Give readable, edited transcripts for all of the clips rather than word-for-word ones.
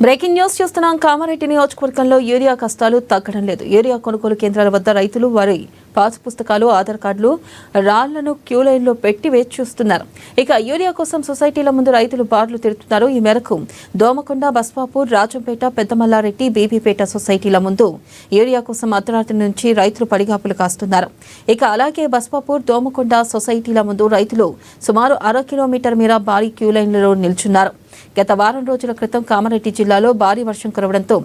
Breaking news చూస్తున్నాం. కామారెడ్డి నియోజకవర్గంలో urea కష్టాలు తగ్గడం లేదు. యూరియా కొనుగోలు కేంద్రాల వద్ద రైతులు వారి పాస్ పుస్తకాలు, ఆధార్ కార్డులు, రాళ్లను క్యూ లైన్లో పెట్టి వేచి చూస్తున్నారు. ఇక యూరియా కోసం సొసైటీల ముందు రైతులు బార్లు తిరుగుతున్నారు. ఈ మేరకు దోమకొండ, బస్వాపూర్, రాజంపేట, పెద్దమల్లారెడ్డి, బీబీపేట సొసైటీల ముందు యూరియా కోసం అర్ధరాత్రి నుంచి రైతులు పడిగాపులు కాస్తున్నారు. ఇక అలాగే బస్వాపూర్, దోమకొండ సొసైటీల ముందు రైతులు సుమారు 1/2 కిలోమీటర్ మేర భారీ క్యూ లైన్లలో నిల్చున్నారు. గత వారం రోజుల క్రితం కామారెడ్డి జిల్లాలో భారీ వర్షం కురవడంతో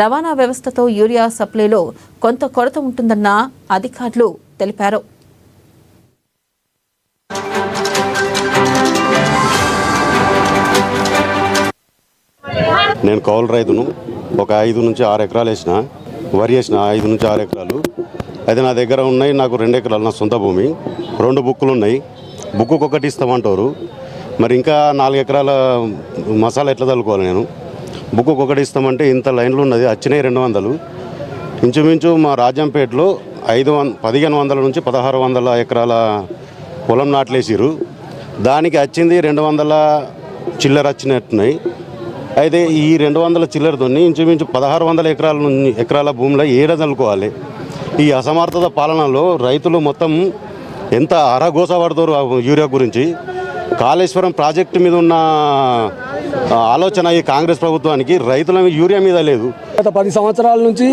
రవాణా వ్యవస్థతో యూరియా సప్లైలో కొంత కొరత ఉంటుందన్న అధికారులు తెలిపారు. నేను కౌలు రైతును. ఒక 5 నుంచి 6 ఎకరాలు వేసిన వరి వేసిన 5 నుంచి 6 ఎకరాలు అయితే నా దగ్గర ఉన్నాయి. నాకు 2 ఎకరాలు నా సొంత భూమి, 2 బుక్కులు ఉన్నాయి. బుక్కుకు ఒకటి ఇస్తామంటారు. మరి ఇంకా 4 ఎకరాల మసాలా ఎట్లా చల్లుకోవాలి? నేను బుక్కుకు ఒకటి ఇస్తామంటే ఇంత లైన్లు ఉన్నది. వచ్చినాయి 200. ఇంచుమించు మా రాజంపేటలో 1500 నుంచి 1600 ఎకరాల పొలం నాట్లేసిరు. దానికి వచ్చింది 200 చిల్లర వచ్చినట్టున్నాయి. అయితే ఈ 200 చిల్లరతో ఇంచుమించు 1600 ఎకరాల భూమిలో ఏడ చల్లుకోవాలి? ఈ అసమర్థత పాలనలో రైతులు మొత్తం ఎంత అరగోస పడతారు యూరియా గురించి. కాళేశ్వరం ప్రాజెక్టు మీద ఉన్న ఆలోచన ఈ కాంగ్రెస్ ప్రభుత్వానికి రైతుల యూరియా మీద లేదు. గత 10 సంవత్సరాల నుంచి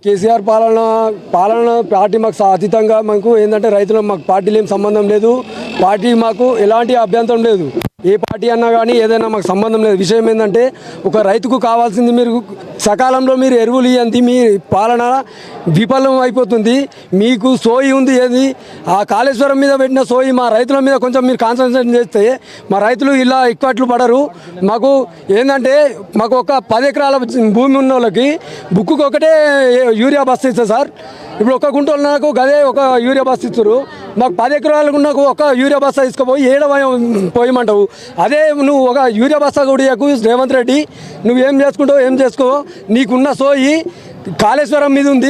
కేసీఆర్ పాలన పార్టీ మాకు అతీతంగా మాకు ఏంటంటే రైతులకు మాకు పార్టీలు ఏం సంబంధం లేదు. పార్టీ మాకు ఎలాంటి అభ్యంతరం లేదు. ఏ పార్టీ అన్నా కానీ ఏదైనా మాకు సంబంధం లేదు. విషయం ఏంటంటే ఒక రైతుకు కావాల్సింది మీరు సకాలంలో మీరు ఎరువులు ఇవ్వండి. మీ పాలన విఫలం అయిపోతుంది. మీకు సోయి ఉంది ఏది ఆ కాళేశ్వరం మీద పెట్టిన సోయి మా రైతుల మీద కొంచెం మీరు కాన్సన్ట్రేట్ చేస్తే మా రైతులు ఇలా ఇక్కట్లు పడరు. మాకు ఏంటంటే మాకు ఒక 10 ఎకరాల భూమి ఉన్న వాళ్ళకి బుక్కుకు ఒకటే యూరియా బస్తా ఇస్తారు సార్. ఇప్పుడు ఒక గుంటలు నాకు గదే ఒక యూరియా బస్తా ఇస్తారు. మాకు 10 ఎకరాలకు నాకు ఒక యూరియా బస్తా తీసుకుపోయి పోయమంటావు. అదే నువ్వు ఒక యూరియా బస్తా కూడా రేవంత్ రెడ్డి నువ్వు ఏం చేసుకుంటావు ఏం చేసుకో. నీకున్న సోయి కాళేశ్వరం మీద ఉంది.